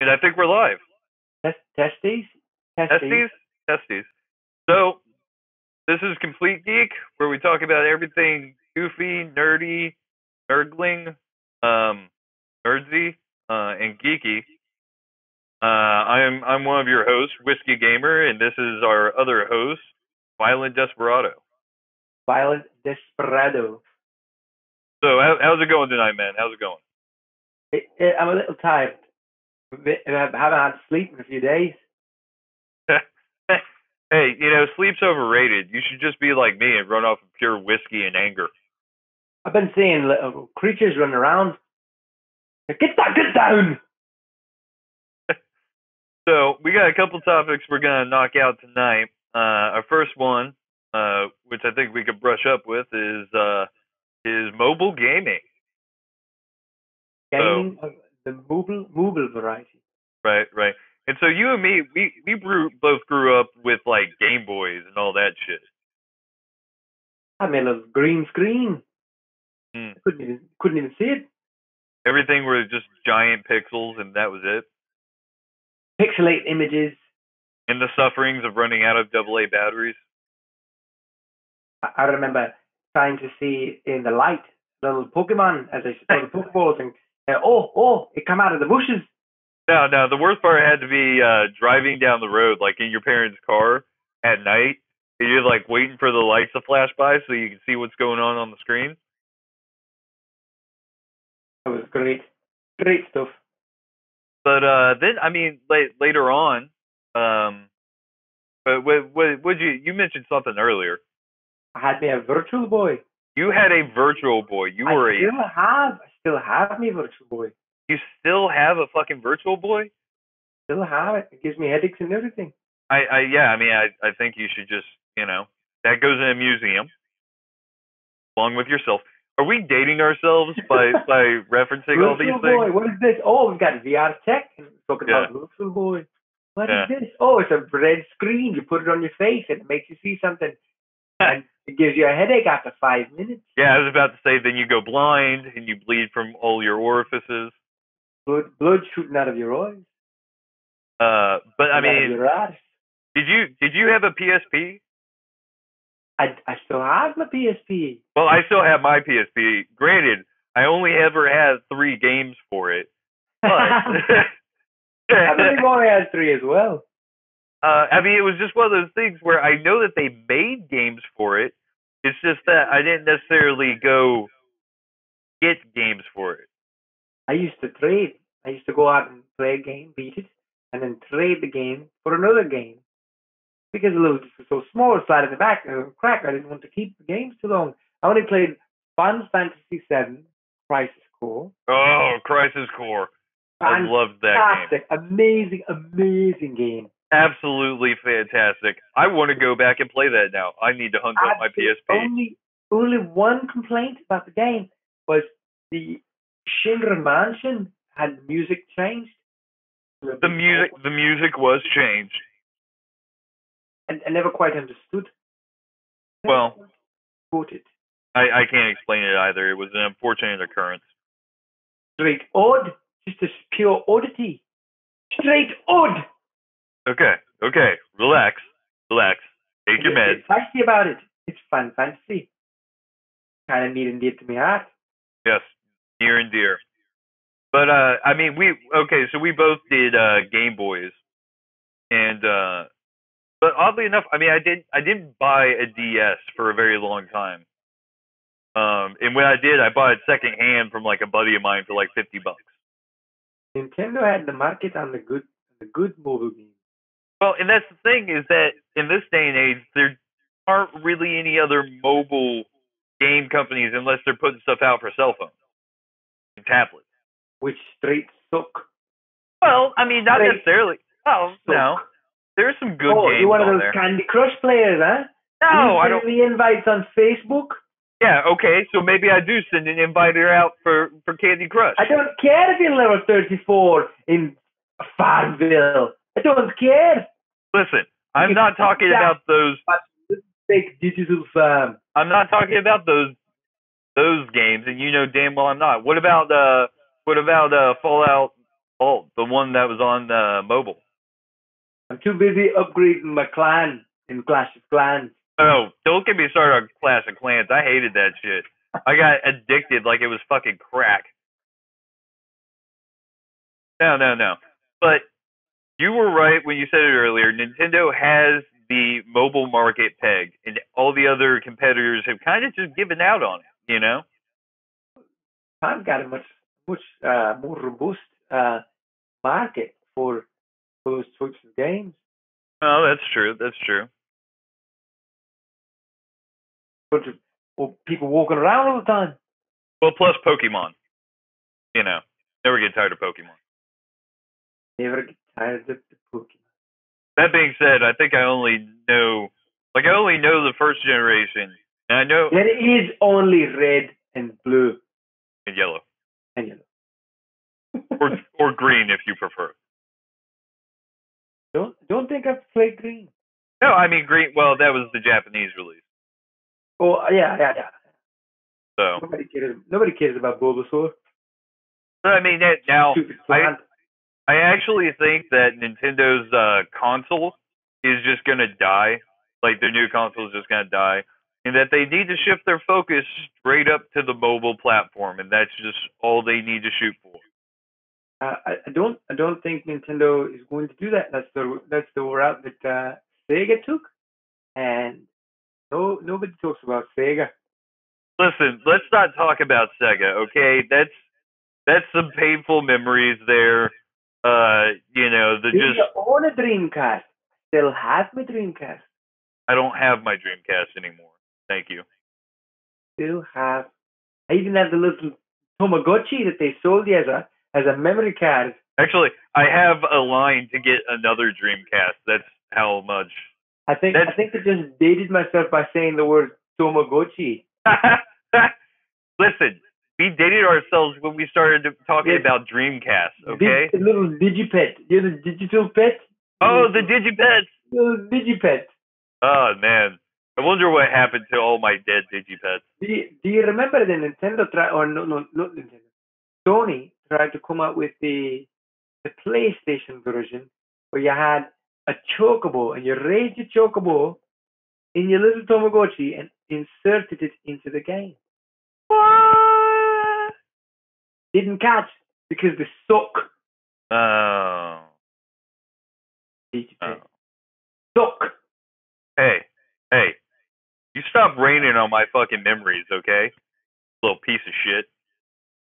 And I think we're live. Testes? Testes? Testes. So, this is Complete Geek, where we talk about everything goofy, nerdy, nerdling, nerdsy, and geeky. I'm one of your hosts, Whiskey Gamer, and this is our other host, Violent Desperado. Violent Desperado. So, how's it going tonight, man? How's it going? I'm a little tired. I haven't had sleep in a few days. Hey, sleep's overrated. You should just be like me and run off of pure whiskey and anger. I've been seeing little creatures running around. Get down! So we got a couple topics we're gonna knock out tonight. Our first one, which I think we could brush up with, is mobile gaming. Gaming, so, the mobile variety. Right. And so you and me, we both grew up with like Game Boys and all that shit. I made a little green screen. Couldn't even see it. Everything was just giant pixels, and that was it. Pixelate images. And the sufferings of running out of AA batteries. I remember trying to see in the light little Pokemon as they throw the Pokeballs, and it come out of the bushes. No, the worst part had to be driving down the road, like in your parents' car at night. And you're like waiting for the lights to flash by so you can see what's going on the screen. It was great stuff. But then, I mean, later on, but what you mentioned something earlier. I had me a Virtual Boy. You had a Virtual Boy. I still have me Virtual Boy. You still have a fucking Virtual Boy? Still have it. It gives me headaches and everything. I think you should just, that goes in a museum along with yourself. Are we dating ourselves by referencing all these things? Virtual Boy, what is this? Oh, we've got VR tech and we're talking about Virtual Boy. What is this? Oh, it's a red screen. You put it on your face and it makes you see something. And it gives you a headache after 5 minutes. Yeah, I was about to say, then you go blind and you bleed from all your orifices. Blood shooting out of your eyes. But I mean, did you have a PSP? I still have my PSP. Well, I still have my PSP. Granted, I only ever had 3 games for it. But I believe I only had 3 as well. It was just one of those things where I know that they made games for it. It's just that I didn't necessarily go get games for it. I used to trade. I used to go out and play a game, beat it, and then trade the game for another game. Because it was so small, slide in the back, crack. I didn't want to keep the games too long. I only played Final Fantasy VII, Crisis Core. Oh, Crisis Core. I loved that game. Amazing game. Absolutely fantastic. I want to go back and play that now. I need to hunt up my PSP. Only one complaint about the game was the Shinra Mansion had the music changed. The music was changed. And I never quite understood. Well, I can't explain it either. It was an unfortunate occurrence. Straight odd. Just a pure oddity. Straight odd. Okay. Relax. Take your meds. It's fancy about it. It's fun fantasy. Kind of near and dear to my heart. Yes, near and dear. But so we both did Game Boys, and but oddly enough, I didn't buy a DS for a very long time. And when I did, I bought it secondhand from like a buddy of mine for like $50. Nintendo had the market on the good mobile games. Well, and that's the thing, is that in this day and age, there aren't really any other mobile game companies unless they're putting stuff out for cell phones and tablets. Which straight suck. Well, not necessarily. Oh, no. There's some good games on there. Oh, you're one of those Candy Crush players, huh? No, I don't. Send me invites on Facebook? Yeah, okay, so maybe I do send an inviter out for Candy Crush. I don't care if you're level 34 in Farmville. I don't care. Listen, I'm not talking about those fake digital farm. I'm not talking about those games, and you know damn well I'm not. What about Fallout Vault? the one that was on mobile. I'm too busy upgrading my clan in Clash of Clans. Oh, don't get me started on Clash of Clans. I hated that shit. I got addicted like it was fucking crack. No, no, no. But you were right when you said it earlier. Nintendo has the mobile market pegged, and all the other competitors have kind of just given out on it. You know? I've got a much more robust market for those sorts of games. Oh, that's true. That's true. Bunch of people walking around all the time. Well, plus Pokemon. You know, never get tired of Pokemon. Never get tired of the Pokemon. That being said, I think I only know the first generation, and I know There is only red and blue and yellow and yellow. or green if you prefer. Don't think I've played green. No, I mean green. Well, that was the Japanese release. Oh yeah. So Nobody cares about Bulbasaur. but I mean that now. Stupid plant. I actually think that Nintendo's console is just gonna die. Like their new console is just gonna die, and that they need to shift their focus straight up to the mobile platform, and that's just all they need to shoot for. I don't think Nintendo is going to do that. That's the route that Sega took, and nobody talks about Sega. Listen, let's not talk about Sega, okay? That's some painful memories there. You know, Do you own a Dreamcast? Still have my Dreamcast. I don't have my Dreamcast anymore. Thank you. Still have. I even have the little Tamagotchi that they sold you as a memory card. Actually, I have a line to get another Dreamcast. That's how much. I think I just dated myself by saying the word Tamagotchi. Listen, we dated ourselves when we started talking about Dreamcast, okay? The little digipet. You're the digital pet? Oh, the Digipets! The digipet. Oh, man. I wonder what happened to all my dead Digipets. Do you remember the Nintendo not Nintendo. Sony tried to come out with the PlayStation version where you had a chocobo and you raised your chocobo in your little Tamagotchi and inserted it into the game. What? Didn't catch because they suck. Oh. Oh. Suck. Hey, you stop raining on my fucking memories, okay? Little piece of shit.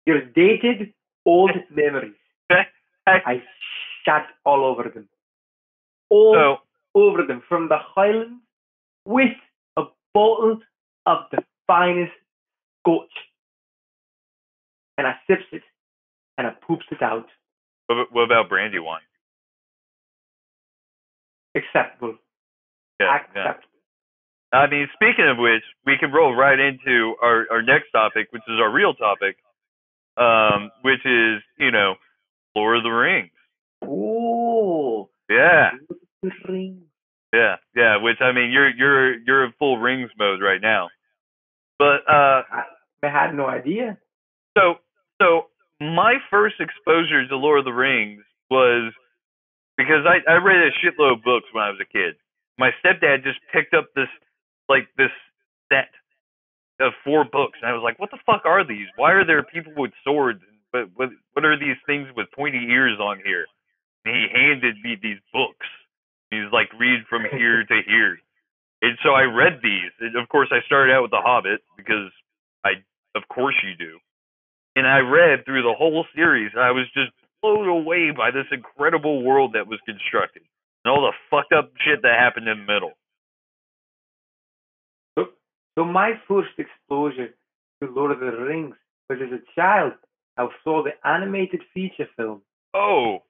Your dated old memories. Hey. I shat all over them. All over them from the Highlands with a bottle of the finest scotch. And I sips it and I poops it out. What about brandy wine? Acceptable. Yeah. Acceptable. I mean, speaking of which, we can roll right into our next topic, which is our real topic, which is, you know, Lord of the Rings. Ooh. Yeah. The Rings. Yeah. Which I mean, you're in full Rings mode right now. But I had no idea. So my first exposure to Lord of the Rings was because I read a shitload of books when I was a kid. My stepdad just picked up this set of 4 books, and I was like, "What the fuck are these? Why are there people with swords? But what are these things with pointy ears on here?" And he handed me these books. He's like, "Read from here to here." And so I read these. And of course, I started out with The Hobbit because of course you do. And I read through the whole series, and I was just blown away by this incredible world that was constructed and all the fucked up shit that happened in the middle. So my first exposure to Lord of the Rings was as a child. I saw the animated feature film. Oh.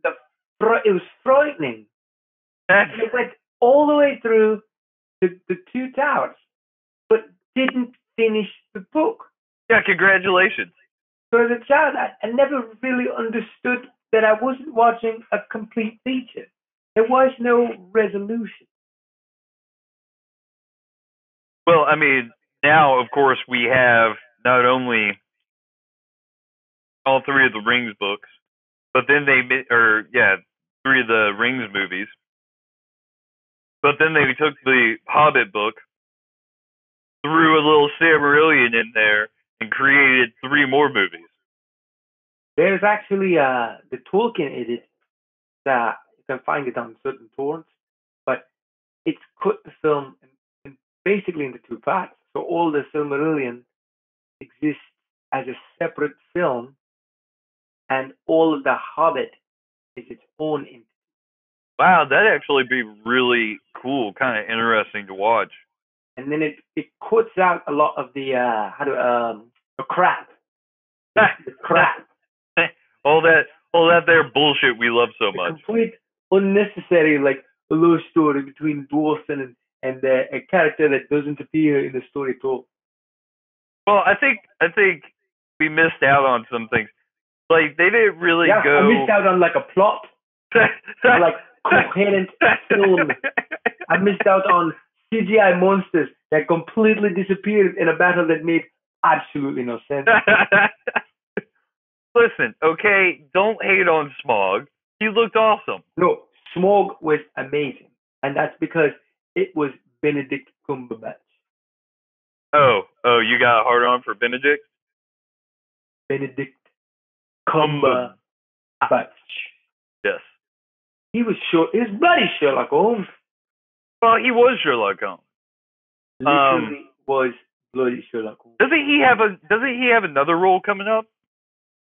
It was frightening. That's... It went all the way through the 2 towers, but didn't finish the book. Yeah, congratulations. So as a child, I never really understood that I wasn't watching a complete feature. There was no resolution. Well, I mean, now, of course, we have not only all 3 of the Rings books, but then three of the Rings movies. But then they took the Hobbit book, threw a little Silmarillion in there, and created three more movies. There's actually the Tolkien edit that you can find it on certain torrents, but it's cut the film basically into two parts. So all the Silmarillion exists as a separate film, and all of the Hobbit is its own entity. Wow, that'd actually be really cool, kind of interesting to watch. And then it cuts out a lot of the crap. The crap. all that there bullshit we love so much. Complete unnecessary, like a love story between dwarfs and a character that doesn't appear in the story at all. Well, I think we missed out on some things. Like they didn't really go. I missed out on like a plot, like coherent film. I missed out on CGI monsters that completely disappeared in a battle that made absolutely no sense. Listen, okay, don't hate on Smaug. He looked awesome. No, Smaug was amazing, and that's because it was Benedict Cumberbatch. Oh, you got a hard on for Benedict? Benedict Cumberbatch. Yes. He was bloody Sherlock Holmes. Well, he was Sherlock Holmes. Literally was bloody Sherlock Holmes. Doesn't he have another role coming up?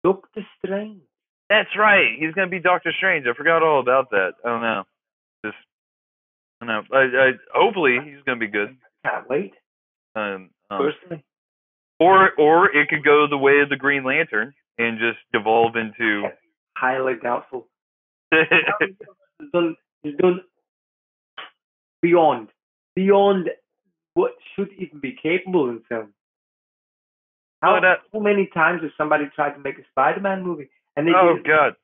Doctor Strange. That's right. He's gonna be Doctor Strange. I forgot all about that. I don't know. I don't know. I hopefully he's gonna be good. Can't wait. Personally. Or it could go the way of the Green Lantern and just devolve into. Highly doubtful. He's done beyond what should even be capable in film. How many times has somebody tried to make a Spider-Man movie? And God.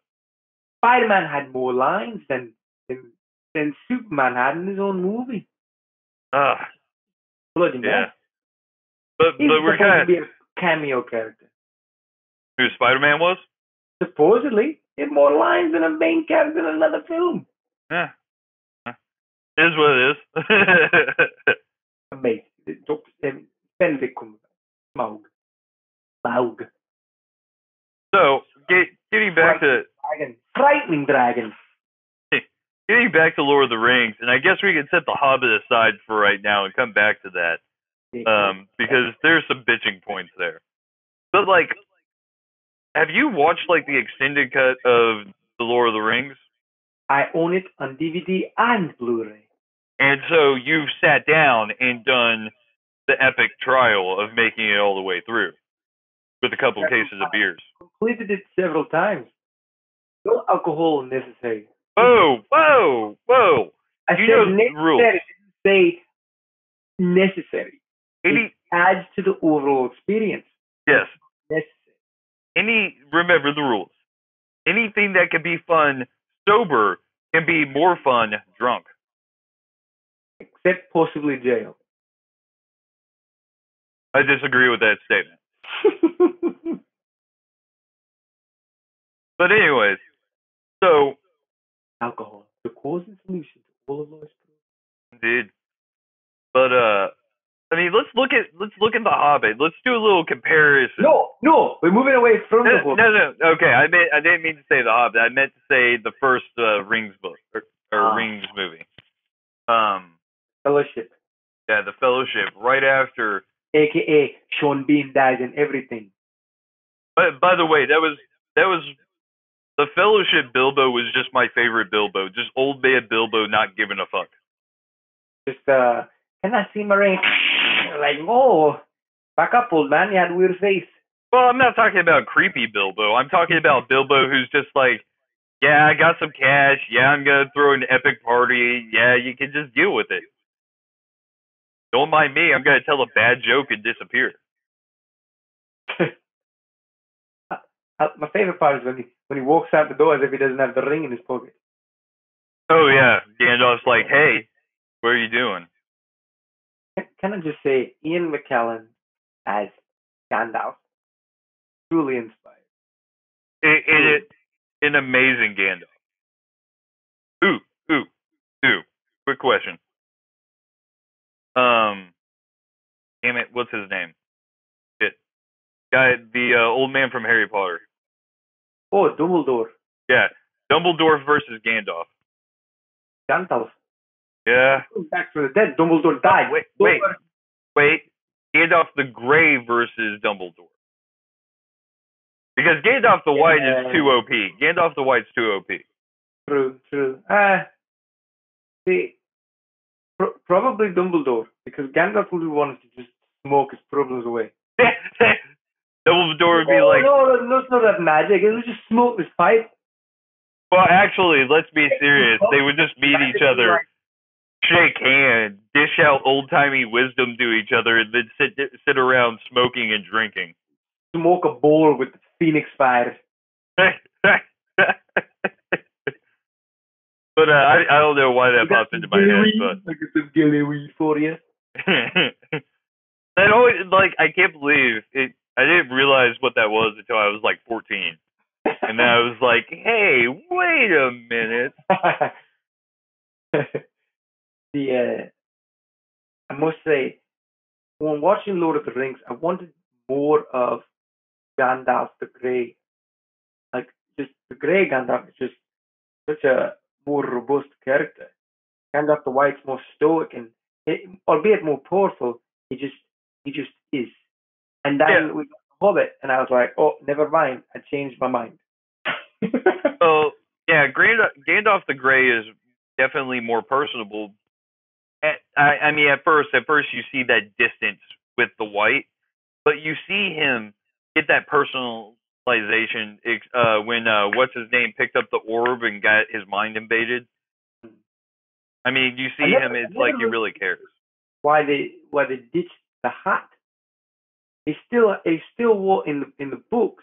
Spider-Man had more lines than Superman had in his own movie. Bloody mess. But we're supposed to be a cameo character. Who Spider-Man was? Supposedly, he had more lines than a main character in another film. Yeah. It is what it is. Amazing. Benedict Cumberbatch. Smaug. So, getting back to frightening dragon. Getting back to Lord of the Rings, and I guess we can set the Hobbit aside for right now and come back to that, because there's some bitching points there. But like, have you watched like the extended cut of the Lord of the Rings? I own it on DVD and Blu-ray. And so you've sat down and done the epic trial of making it all the way through with a couple of cases of beers. Completed it several times. No alcohol necessary. Whoa! I said necessary. Rules. I didn't say necessary. It adds to the overall experience. Yes. Necessary. Remember the rules. Anything that can be fun sober can be more fun drunk. Except possibly jail. I disagree with that statement. But anyways, so alcohol, the cause and solution to all of life's problems. Indeed. But I mean, let's look at the Hobbit. Let's do a little comparison. No, we're moving away from the Hobbit. No. Okay, I didn't mean to say the Hobbit. I meant to say the first Rings book or Rings movie. Fellowship. Yeah, the Fellowship. Right after. AKA Sean Bean dies and everything. By the way, that was the Fellowship. Bilbo was just my favorite Bilbo. Just old man Bilbo not giving a fuck. Just can I see my ring? Like, oh, back up, old man. You had a weird face. Well, I'm not talking about creepy Bilbo. I'm talking about Bilbo who's just like, yeah, I got some cash. Yeah, I'm going to throw an epic party. Yeah, you can just deal with it. Don't mind me. I'm going to tell a bad joke and disappear. My favorite part is when he walks out the door as if he doesn't have the ring in his pocket. Oh, yeah. Gandalf's like, hey, what are you doing? Can I just say, Ian McKellen as Gandalf, truly inspired. an amazing Gandalf. Ooh, ooh, ooh. Quick question. Um, damn it, what's his name? Shit, guy, the old man from Harry Potter. Oh, Dumbledore. Yeah, Dumbledore versus Gandalf. Gandalf. Yeah. Back from the dead. Dumbledore Oh, died. wait. Gandalf the Grey versus Dumbledore. Because Gandalf the White is too OP. Gandalf the White's too OP. True. See, probably Dumbledore, because Gandalf would be one to just smoke his problems away. Dumbledore would be like, no, it's not that magic. It would just smoke this pipe. well, actually, let's be serious. They would just meet each other, shake hands, dish out old timey wisdom to each other, and then sit around smoking and drinking. Smoke a bowl with phoenix fire. But I don't know why that popped into my head. But I get some gilly weed for you. That always, like, I can't believe it. I didn't realize what that was until I was like 14, and then I was like, "Hey, wait a minute." I must say, when watching Lord of the Rings, I wanted more of Gandalf the Grey. Like, just the Grey Gandalf is just such a more robust character. Gandalf the White's more stoic and, albeit more powerful, he just is. And then we got the Hobbit, and I was like, oh, never mind, I changed my mind. So yeah, Gandalf the Grey is definitely more personable. I mean, at first you see that distance with the White, but you see him get that personalization when what's his name picked up the orb and got his mind invaded. I mean, you see him; it's like he really cares. Why they ditched the hat? He still wore in the books.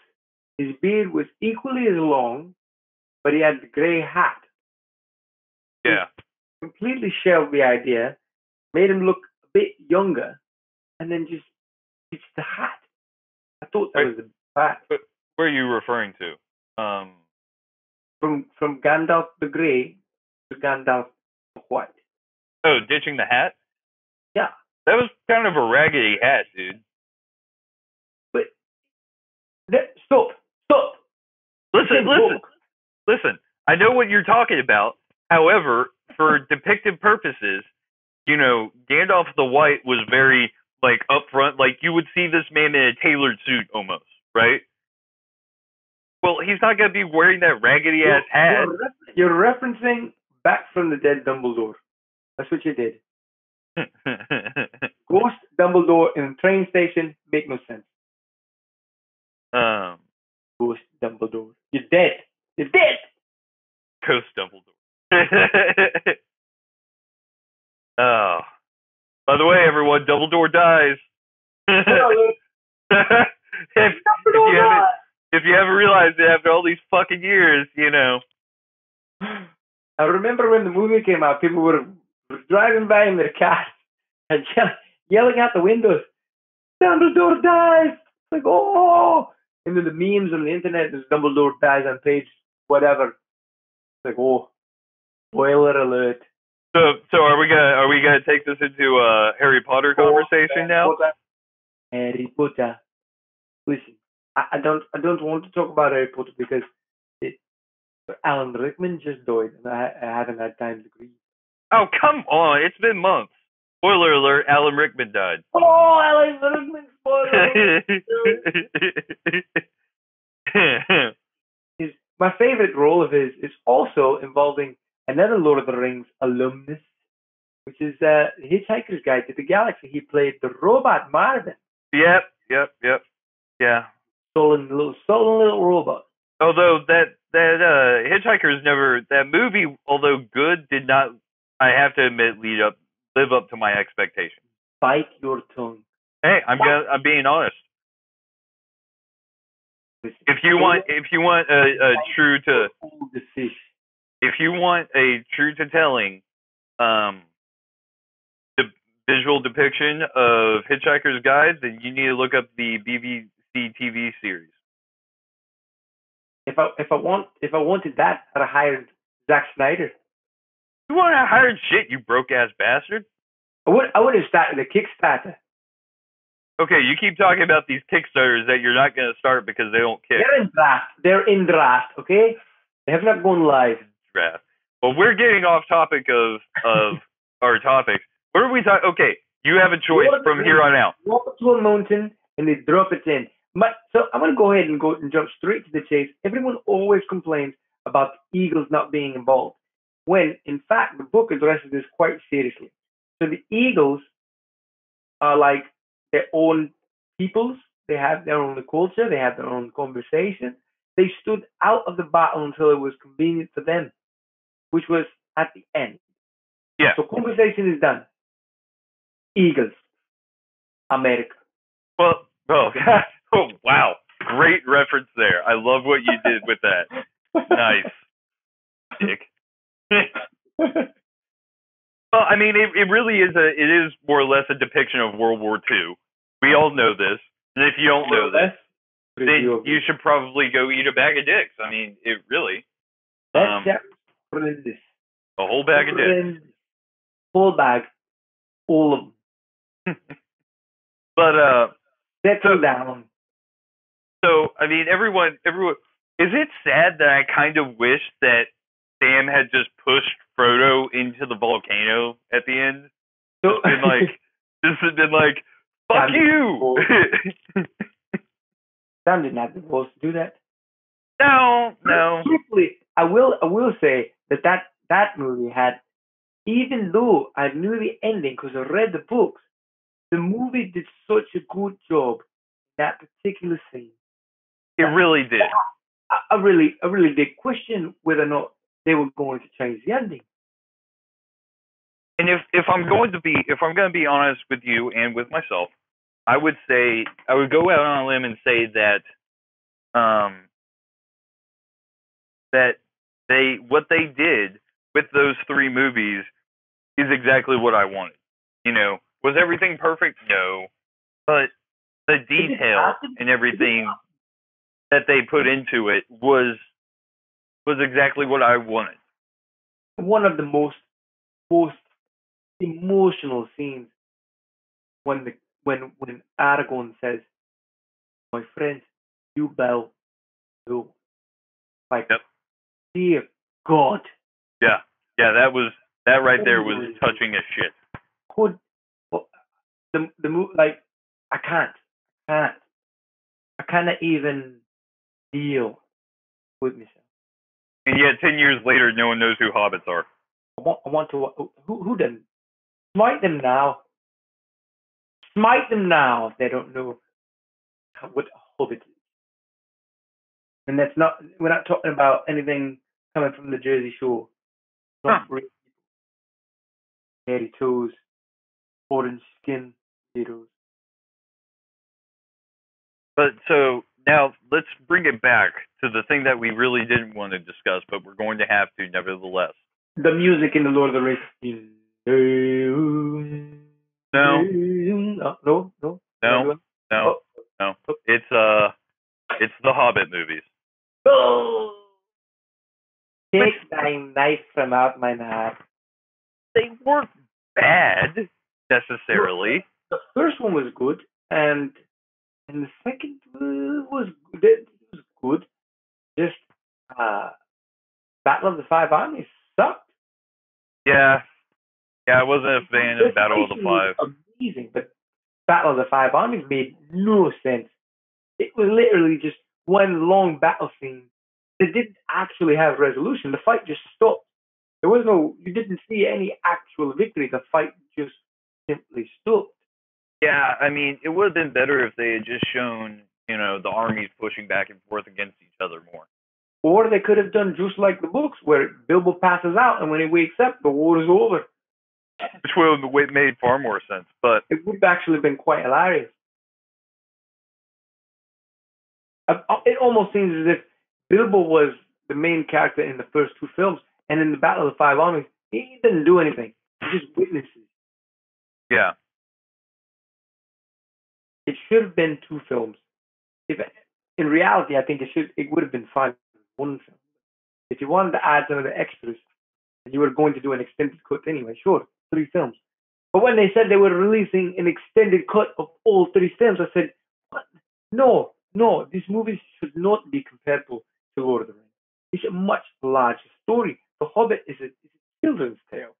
His beard was equally as long, but he had the grey hat. Yeah. He completely shelved the idea, made him look a bit younger, and then just ditched the hat. I thought that was a hat. What are you referring to? From Gandalf the Grey to Gandalf the White. Oh, ditching the hat? Yeah. That was kind of a raggedy hat, dude. But stop. Listen. I know what you're talking about. However, for depictive purposes, you know, Gandalf the White was very like upfront. Like you would see this man in a tailored suit almost, right? Well, he's not gonna be wearing that raggedy ass hat. You're referencing Back from the Dead Dumbledore. That's what you did. Ghost Dumbledore in a train station make no sense. Ghost Dumbledore. You're dead. Ghost Dumbledore. Oh. By the way, everyone, Dumbledore dies. If you haven't realized it after all these fucking years, you know. I remember when the movie came out, people were driving by in their cars and yelling out the windows, Dumbledore dies! Like, oh! And then the memes on the internet is Dumbledore dies on page whatever. Like, oh, spoiler alert. So are we gonna take this into a Harry Potter conversation now? Harry Potter. Listen, I don't want to talk about Harry Potter because Alan Rickman just died, and I haven't had time to grieve. Oh, come on! It's been months. Spoiler alert: Alan Rickman died. Oh, Alan Rickman! Spoiler! My favorite role of his is also involving another Lord of the Rings alumnus, which is Hitchhiker's Guide to the Galaxy. He played the robot Marvin. Yep. Yeah. Stolen little robot. Although that Hitchhiker's never, that movie, although good, did not, I have to admit, live up to my expectations. Bite your tongue. Hey, I'm being honest. If you want a true to telling, the visual depiction of Hitchhiker's Guide, then you need to look up the BBC TV series. If I wanted that, I'd have hired Zack Snyder. You want to hire shit, you broke ass bastard. I would have started a Kickstarter. Okay, you keep talking about these Kickstarters that you're not going to start because they don't kick. They're in draft. Okay, they have not gone live. Draft. Well, we're getting off topic of our topics. What are we talking? Okay, you have a choice from here on out. Walk up to a mountain and they drop it in. So I'm going to go ahead and jump straight to the chase. Everyone always complains about the eagles not being involved, when in fact the book addresses this quite seriously. So the eagles are like their own peoples. They have their own culture. They have their own conversation. They stood out of the battle until it was convenient for them, which was at the end. Yeah. So conversation is done. Eagles, America. Well, oh wow, great reference there. I love what you did with that. Nice, Dick. Well, I mean, it really is it is more or less a depiction of World War II. We all know this, and if you don't know this, then you should probably go eat a bag of dicks. I mean, it really. That's this. A whole bag of dicks. Whole bag, all of them. But settle down. So I mean, everyone. Is it sad that I kind of wish that Sam had just pushed Frodo into the volcano at the end? So just been like, fuck you. Sam didn't have the balls to do that. No. Truthfully, I will say that movie had, even though I knew the ending because I read the books, the movie did such a good job in that particular scene. It really did. I really did question whether or not they were going to change the ending. And if I'm going to be honest with you and with myself, I would go out on a limb and say that what they did with those three movies is exactly what I wanted. You know, was everything perfect? No, but the detail and everything that they put into it was exactly what I wanted. One of the most emotional scenes when Aragorn says, "My friend, you bow low." Like, yep. Dear God. Yeah, that right there was touching as shit. The move, like, I cannot even deal with myself. And yet, 10 years later, no one knows who hobbits are. I want to. Who then? Smite them now. Smite them now if they don't know what a hobbit is. And that's not. We're not talking about anything coming from the Jersey Shore. Not really. Hairy toes, orange skin, potatoes. But so now let's bring it back to the thing that we really didn't want to discuss, but we're going to have to nevertheless. The music in the Lord of the Rings. No. It's the Hobbit movies. Oh! Take thy knife from out mine heart. They weren't bad necessarily. The first one was good, and the second was good. Just Battle of the Five Armies sucked. Yeah, I wasn't a fan of Battle of the Five. Amazing, but Battle of the Five Armies made no sense. It was literally just one long battle scene. It didn't actually have resolution. The fight just stopped. There was you didn't see any actual victory. The fight just simply stopped. Yeah, I mean, it would have been better if they had just shown, the armies pushing back and forth against each other more. Or they could have done just like the books, where Bilbo passes out, and when he wakes up, the war is over. Which would have made far more sense, but it would have actually been quite hilarious. It almost seems as if Bilbo was the main character in the first two films, and in the Battle of the Five Armies, he didn't do anything. He just witnesses. Yeah. It should have been two films. If in reality, I think it would have been 5 one film. If you wanted to add some of the extras, and you were going to do an extended cut anyway, sure, 3 films. But when they said they were releasing an extended cut of all 3 films, I said, what? No, no, these movies should not be comparable to Lord of the Rings. It's a much larger story. The Hobbit is a children's tale.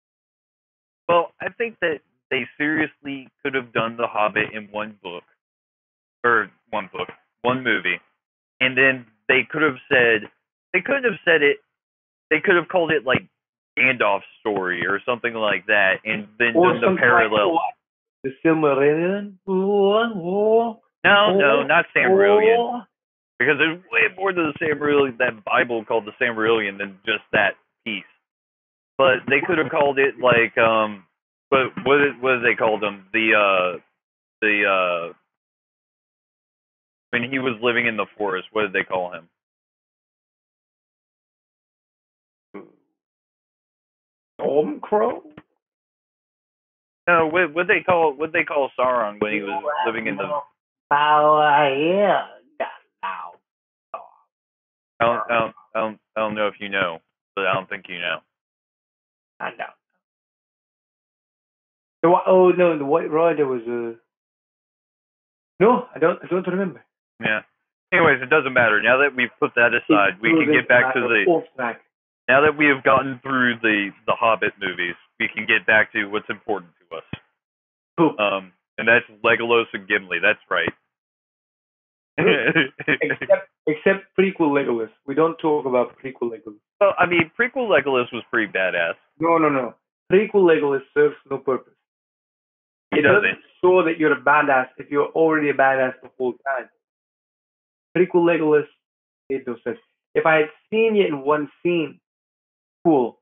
Well, I think that they seriously could have done The Hobbit in one book, or one movie, and then they could have said it, they could have called it like Gandalf's story or something like that, and then Or done the something like parallel. the Silmarillion. No, not Silmarillion, because there's way more to the Silmarillion, that Bible called the Silmarillion, than just that piece. But they could have called it like but what did they call them? The when he was living in the forest, what did they call him? Stormcrow? No, what they call Sauron when he was living in the? Yeah. I don't know if you know, but I don't think you know. I know. Oh no, the White Rider was no, I don't remember. Yeah. Anyways, it doesn't matter. Now that we've put that aside, we can get back to the. Now that we have gotten through the Hobbit movies, we can get back to what's important to us. Cool. And that's Legolas and Gimli. That's right. except prequel Legolas. We don't talk about prequel Legolas. Well, I mean, prequel Legolas was pretty badass. No. Prequel Legolas serves no purpose. It doesn't show that you're a badass if you're already a badass the whole time. Prequel Legolas made no sense. If I had seen you in one scene, cool.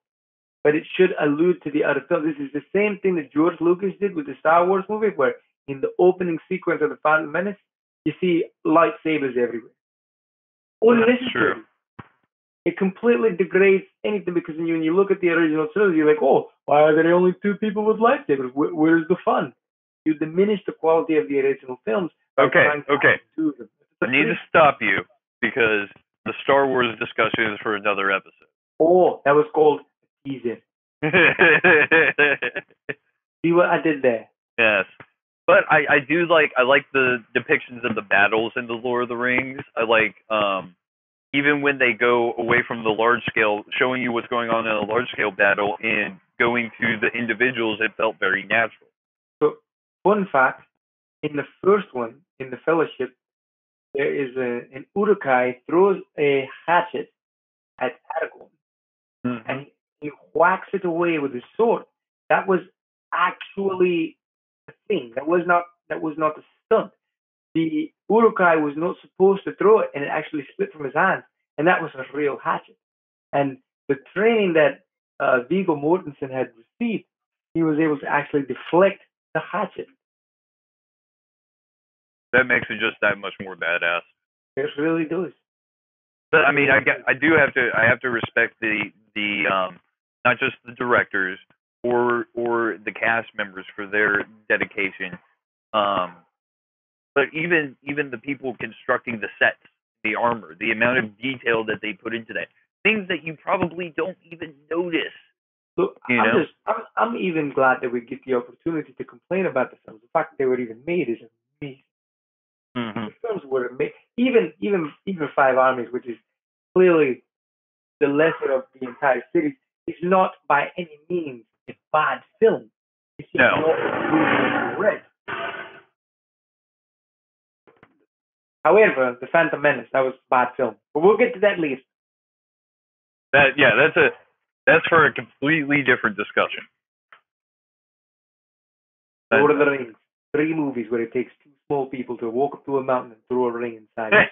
But it should allude to the other film. This is the same thing that George Lucas did with the Star Wars movie, where in the opening sequence of The Phantom Menace, you see lightsabers everywhere. Unnecessary. It completely degrades anything, because when you look at the original trilogy, you're like, oh, why are there only 2 people with lightsabers? Where's the fun? You diminish the quality of the original films. Okay. I need to stop you, because the Star Wars discussion is for another episode. Oh, that was called a teaser. See what I did there? Yes. But I like the depictions of the battles in the Lord of the Rings. I like even when they go away from the large scale, showing you what's going on in a large scale battle and going to the individuals, it felt very natural. So, fun fact, in the first one, in the Fellowship, there is an Uruk-hai throws a hatchet at Aragorn, and he whacks it away with his sword. That was actually a thing. That was not a stunt. The Uruk-hai was not supposed to throw it, and it actually split from his hands, and that was a real hatchet. And the training that Viggo Mortensen had received, he was able to actually deflect the hatchet. That makes it just that much more badass. It really does. But I mean, I have to respect the not just the directors or the cast members for their dedication, but even the people constructing the sets, the armor, the amount of detail that they put into that, things that you probably don't even notice. So I'm even glad that we get the opportunity to complain about the films. The fact that they were even made is amazing. The films were made, even 5 Armies, which is clearly the lesser of the entire series, is not by any means a bad film. It's just not a read. However, The Phantom Menace, that was a bad film. But we'll get to that later. That's for a completely different discussion. Lord of the Rings, 3 movies where it takes 2 small people to walk up to a mountain and throw a ring inside it.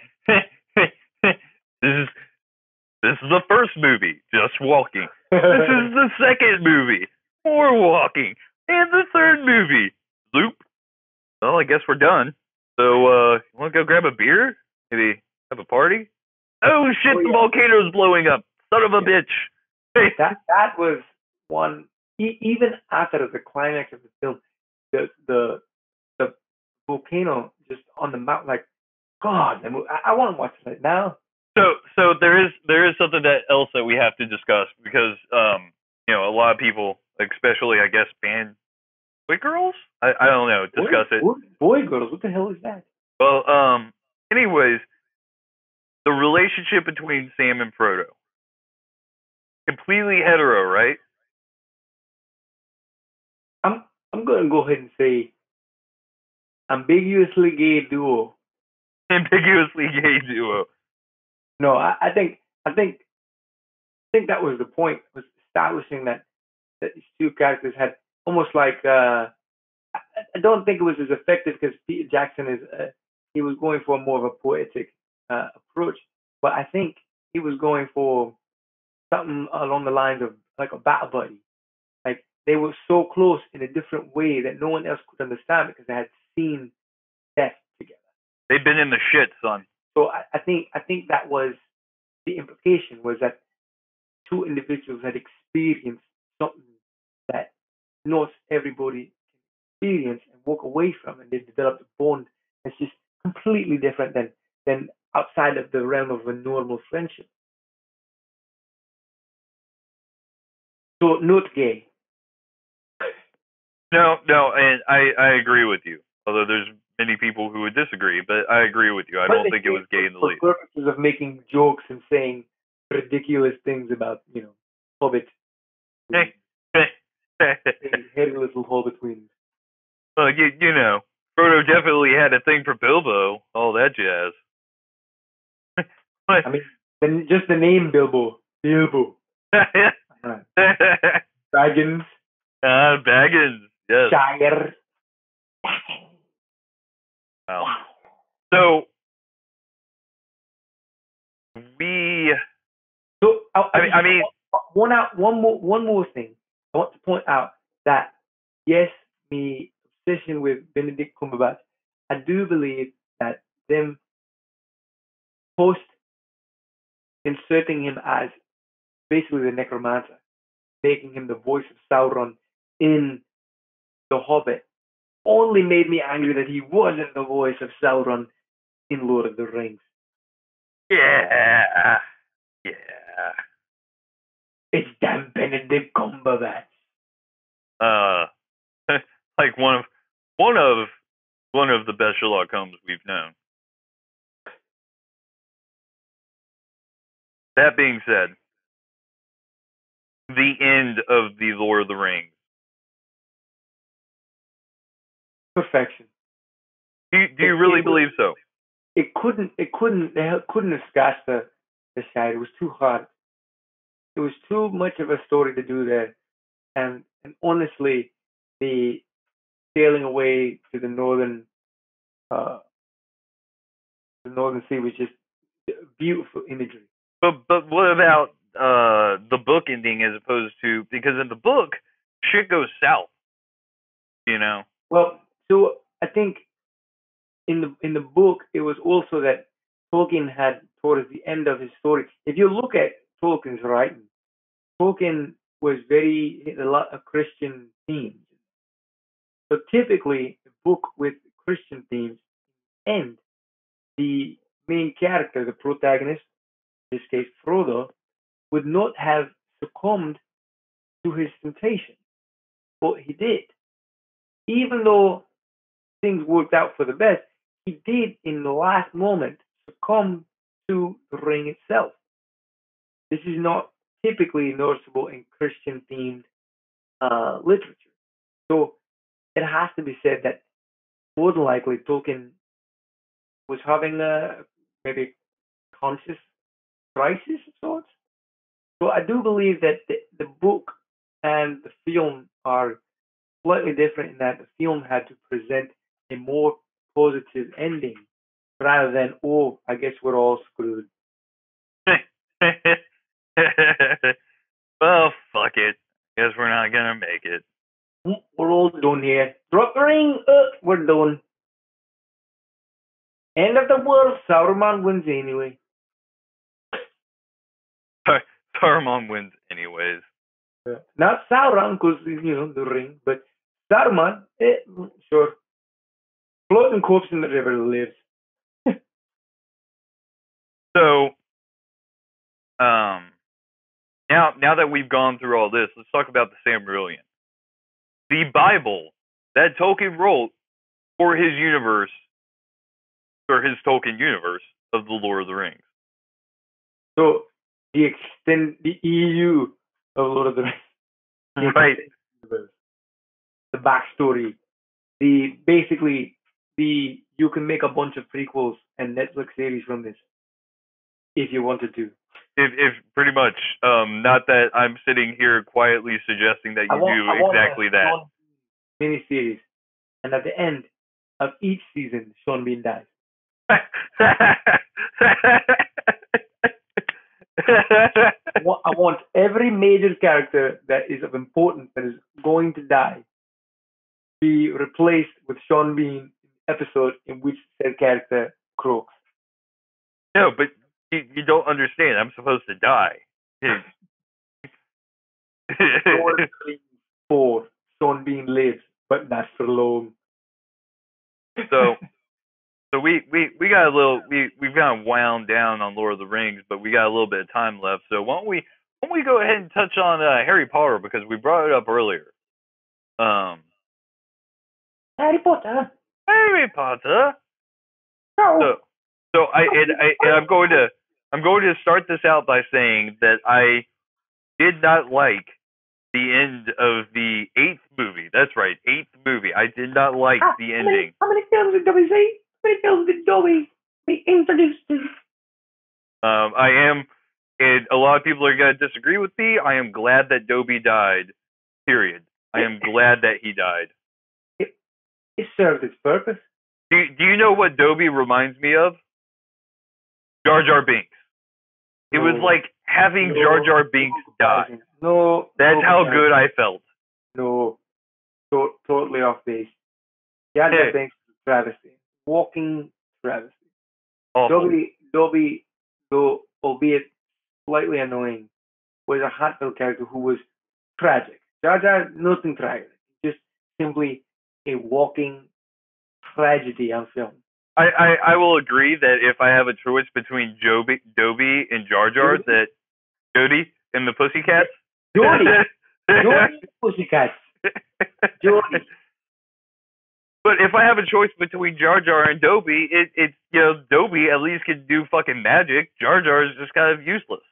This is the first movie, just walking. This is the second movie, more walking. And the third movie, loop. Well, I guess we're done. So, you want to go grab a beer? Maybe have a party? Oh shit, the volcano's blowing up. Son of a bitch. That was one, even after the climax of the film, the volcano just on the mountain, like, God, I want to watch it now. So there is something that else that we have to discuss because a lot of people, especially I guess boy girls, I don't know, discuss it. Boy girls, what the hell is that? Well, anyways, the relationship between Sam and Frodo, completely hetero, right? I'm gonna go ahead and say ambiguously gay duo. Ambiguously gay duo. No, I think that was the point, was establishing that these two characters had almost like I don't think it was as effective because Peter Jackson is he was going for more of a poetic approach, but I think he was going for something along the lines of like a battle buddy. Like they were so close in a different way that no one else could understand because they had seen death together. They've been in the shit, son. So I think that was the implication, was that two individuals had experienced something that not everybody experience and walk away from, and they developed a bond that's just completely different than outside of the realm of a normal friendship. So not gay. No, and I agree with you. Although there's many people who would disagree, but I agree with you. I But don't they think it say was gay in the for least. purposes of making jokes and saying ridiculous things about, Hobbit, hairy little Hobbit twins. Well, Frodo definitely had a thing for Bilbo, all that jazz. I mean, then just the name Bilbo. Bilbo. Right. Baggins. Baggins, yes. Shire. Wow. So we, So I mean, one more thing. I want to point out that yes, the obsession with Benedict Cumberbatch, I do believe that them post inserting him as basically the necromancer, making him the voice of Sauron in The Hobbit, only made me angry that he wasn't the voice of Sauron in Lord of the Rings. yeah. It's damn Benedict Cumberbatch. Like one of the best Sherlock Holmes we've known. That being said, the end of the Lord of the Rings. Perfection. Do you really believe so? They couldn't have scratched the side. It was too hard. It was too much of a story to do there. And honestly, the sailing away to uh, the northern sea was just beautiful imagery. But what about the book ending as opposed to, because in the book shit goes south, you know? Well, so I think in the book it was also that Tolkien had towards the end of his story. If you look at Tolkien's writing, Tolkien was a lot of Christian themes. So typically, a book with Christian themes end, the main character, the protagonist, in this case Frodo, would not have succumbed to his temptation, but he did. Even though things worked out for the best, he did in the last moment succumb to the ring itself. This is not typically noticeable in Christian themed literature. So it has to be said that more than likely Tolkien was having a maybe conscious crisis of sorts. So I do believe that the book and the film are slightly different in that the film had to present a more positive ending rather than, oh, I guess we're all screwed. Well, fuck it. Guess we're not gonna make it. We're all done here. Drop the ring. We're done. End of the world. Sauron wins anyway. Saruman wins anyways. Not Sauron, because, the ring, but Saruman, sure. Floating corpse in the river lives. So um, now that we've gone through all this, let's talk about the Silmarillion, the Bible that Tolkien wrote for his universe, for his Tolkien universe of the Lord of the Rings. So the EU of Lord of the Rings, Right. The backstory, you can make a bunch of prequels and Netflix series from this if you wanted to. If pretty much, not that I'm sitting here quietly suggesting that you do exactly that. Sean miniseries, and at the end of each season, Sean Bean dies. I want every major character that is of importance that is going to die be replaced with Sean Bean episode in which said character croaks. No, but you don't understand. I'm supposed to die. Lord of the Rings 4, Sean Bean lives, but not for long. So we got a little we've kind of wound down on Lord of the Rings, but we got a little bit of time left. So why don't we go ahead and touch on Harry Potter, because we brought it up earlier. Harry Potter. Harry Potter. No. So I'm going to start this out by saying that I did not like the end of the 8th movie. That's right, 8th movie. I did not like the ending. How many films did Dobby see? How many films did Dobby be introduced to? I am, and a lot of people are going to disagree with me. I am glad that Dobby died. Period. I am glad that he died. It served its purpose. Do you know what Dobby reminds me of? Jar Jar Binks. It was like having Jar Jar Binks die. No. That's how good I felt. No. Totally off base. Jar Jar Binks is a travesty. Walking travesty. Awful. Dobby, though albeit slightly annoying, was a heartfelt character who was tragic. Jar Jar, nothing tragic. Just simply a walking tragedy on film. I will agree that if I have a choice between Dobby and Jar Jar, that Jody and the Pussycats. Jody and the Pussycats. Jody. But if I have a choice between Jar Jar and Dobby, it's Dobby at least can do fucking magic. Jar Jar is just kind of useless.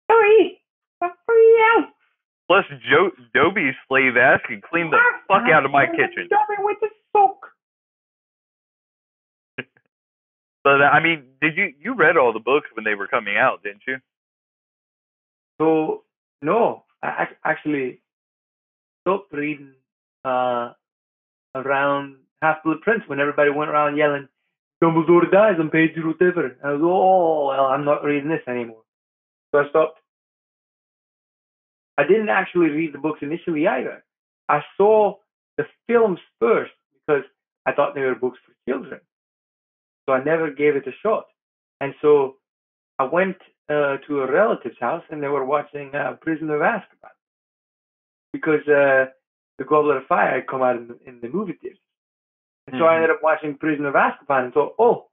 Hurry! Out! Plus, Dobby's slave ass can clean the fuck out of my kitchen. Dobby with the soak. But I mean, did you read all the books when they were coming out, didn't you? So no, I actually stopped reading around Half-Blood Prince when everybody went around yelling, "Dumbledore dies on page whatever." I was, oh well, I'm not reading this anymore. So I stopped. I didn't actually read the books initially either. I saw the films first because I thought they were books for children. So I never gave it a shot. And so I went to a relative's house and they were watching Prisoner of Azkaban because the Goblet of Fire had come out in the movie theaters. And so I ended up watching Prisoner of Azkaban and thought, oh,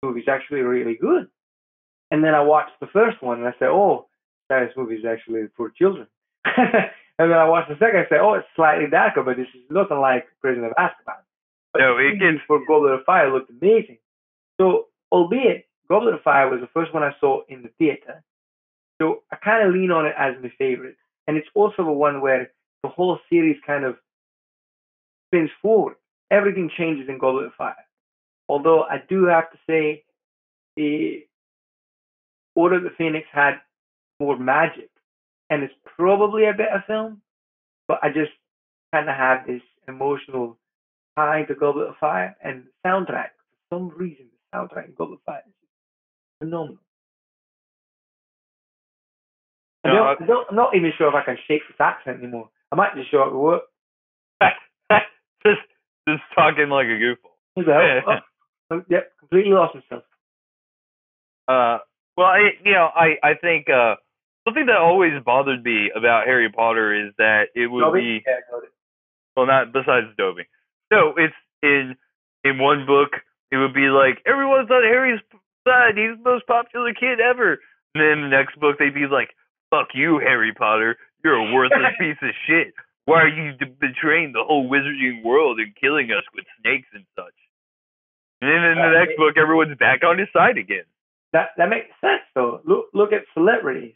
this movie's actually really good. And then I watched the first one and I said, oh, this movie is actually for children. And then I watched the second and said, oh, it's slightly darker, but this is nothing like Prisoner of Azkaban. But no, it gets for Goblet of Fire looked amazing. So, albeit Goblet of Fire was the first one I saw in the theater, so I kind of lean on it as my favorite. And it's also the one where the whole series kind of spins forward. Everything changes in Goblet of Fire. Although I do have to say, the Order of the Phoenix had more magic, and it's probably a better film, but I just kind of have this emotional tie to Goblet of Fire, and the soundtrack, for some reason, the soundtrack in Goblet of Fire is phenomenal. I'm not even sure if I can shake this accent anymore. I might just show up at work. just talking like a goofball. Yep, completely lost himself. Well, I think something that always bothered me about Harry Potter is that it would be well, not besides Dobby. No, it's in one book it would be like everyone's on Harry's side. He's the most popular kid ever. And then in the next book, they'd be like, "Fuck you, Harry Potter. You're a worthless piece of shit. Why are you betraying the whole wizarding world and killing us with snakes and such?" And then in the next book, everyone's back on his side again. That makes sense though. Look at celebrities.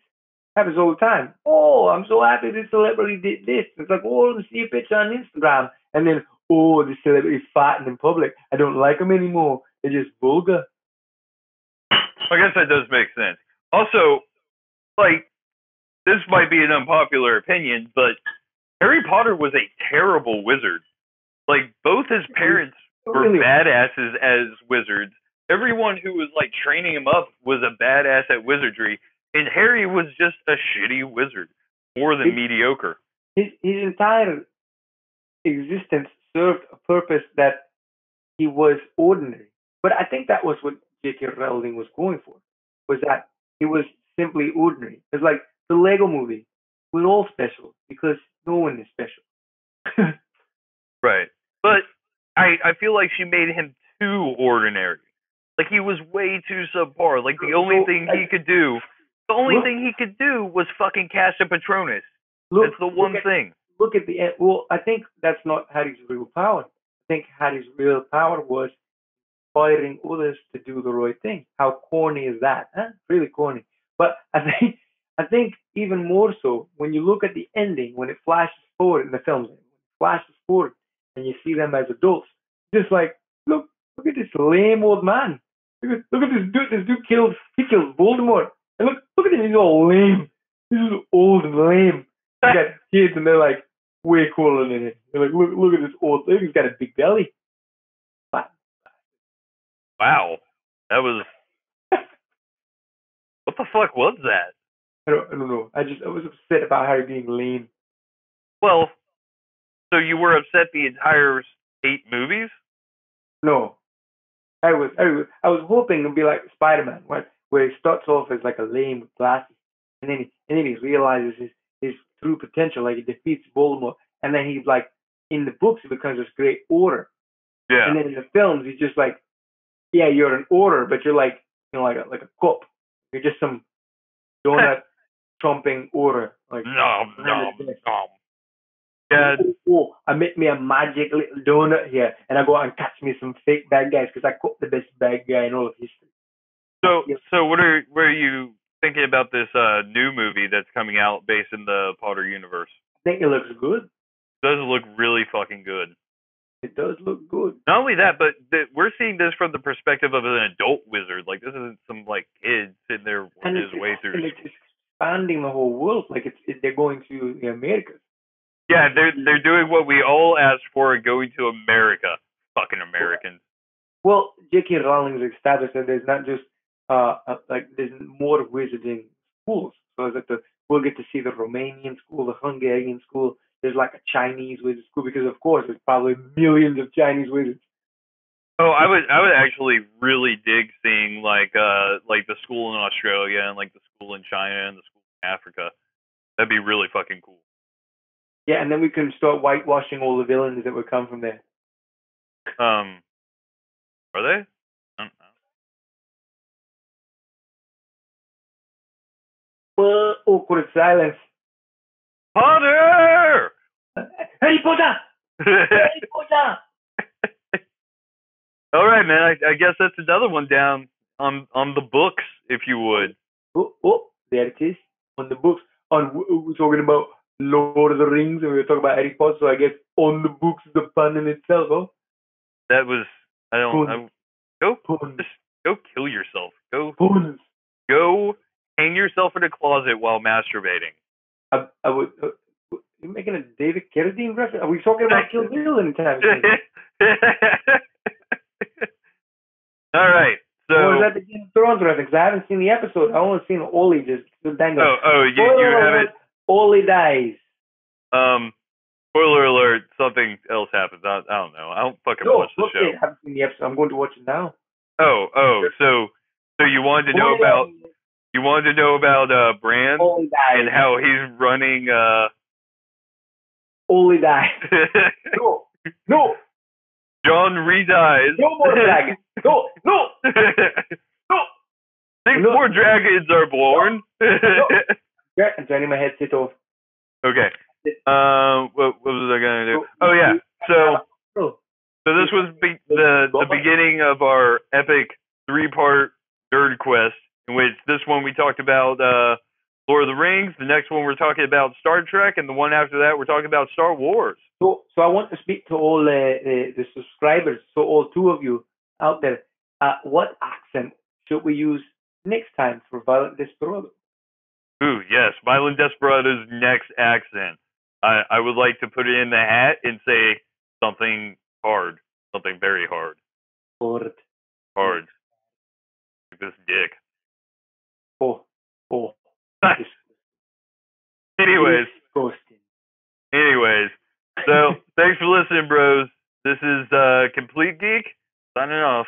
Happens all the time. Oh, I'm so happy this celebrity did this. It's like, oh, let's see a picture on Instagram, and then oh, this celebrity's farting in public. I don't like them anymore. They're just vulgar. I guess that does make sense. Also, like, this might be an unpopular opinion, but Harry Potter was a terrible wizard. Like, both his parents were badasses as wizards. Everyone who was, like, training him up was a badass at wizardry, and Harry was just a shitty wizard, more than mediocre. His entire existence served a purpose that he was ordinary. But I think that was what J.K. Rowling was going for, was that he was simply ordinary. It's like the Lego movie. We're all special because no one is special. Right. But I feel like she made him too ordinary. Like, he was way too subpar. Like, the only thing he could do was fucking cast a Patronus. That's the one thing. Look at the end. Well, I think that's not Harry's real power. I think Harry's real power was inspiring others to do the right thing. How corny is that? Huh? Really corny. But I think even more so when you look at the ending, when it flashes forward in the films, it flashes forward and you see them as adults, just like look at this lame old man. Look at this dude. This dude kills Voldemort. And look at him. He's all lame. He's old and lame. You got kids and they're like way cooler than him. They're like, look at this old. Look, he's got a big belly. Wow, that was. What the fuck was that? I don't know. I was upset about Harry being lame. Well, so you were upset the entire 8 movies? No, I was hoping it'd be like Spider-Man, where he starts off as like a lame with glasses, and then he realizes his true potential, like he defeats Voldemort, and then he's like in the books he becomes this great orator. Yeah. And then in the films he's just like, yeah, you're an orator, but you're like, like a cop. You're just some donut trumping orator. Like nom. Yeah. Oh, I make me a magic little donut here, and I go out and catch me some fake bad guys because I caught the best bad guy in all of history. So what are you thinking about this new movie that's coming out based in the Potter universe? I think it looks good. It does look really fucking good. It does look good. Not only that, but we're seeing this from the perspective of an adult wizard. Like, this isn't some like kid sitting there working his way through. And it's expanding the whole world. Like they're going to the Americas. Yeah, they're doing what we all asked for, going to America. Fucking Americans. Well, J.K. Rowling has established that there's not just there's more wizarding schools. So that we'll get to see the Romanian school, the Hungarian school. There's like a Chinese wizard school because of course there's probably millions of Chinese wizards. Oh, I would actually really dig seeing like the school in Australia and like the school in China and the school in Africa. That'd be really fucking cool. Yeah, and then we can start whitewashing all the villains that would come from there. Are they? I don't know. Well, awkward silence. Potter! Harry Potter! Harry Potter! All right, man. I guess that's another one down on the books, if you would. Oh, there it is on the books. We're talking about Lord of the Rings, and we were talking about Harry Potter. So I guess on the books is the pun in itself. Huh? That was go kill yourself. Go hang yourself in a closet while masturbating. I would. You're making a David Carradine reference? Are we talking about Kill Bill anytime? All right. So or is that the Game of Thrones reference? I haven't seen the episode. I've only seen Ollie just dang it. You haven't. Ollie dies. Spoiler alert, something else happens. I don't know. I don't fucking watch the show. I haven't seen the episode. I'm going to watch it now. So you wanted to know about Bran and how he's running Ollie dies. No. John redies. No more dragons. No. Six Look. more dragons are born. Yeah, I'm turning my headset off. Okay. What was I gonna do? So, Oh yeah. So oh, this was the beginning of our epic 3-part nerd quest. In which this one we talked about Lord of the Rings. The next one we're talking about Star Trek, and the one after that we're talking about Star Wars. So I want to speak to all the subscribers. So all two of you out there, what accent should we use next time for Violent Desperado? Ooh, yes, Violent Desperado's next accent. I would like to put it in the hat and say something hard, something very hard, Or hard. Like this dick. oh, oh, anyways, disgusting. anyways, so thanks for listening, bros. This is Compl3te Geek signing off.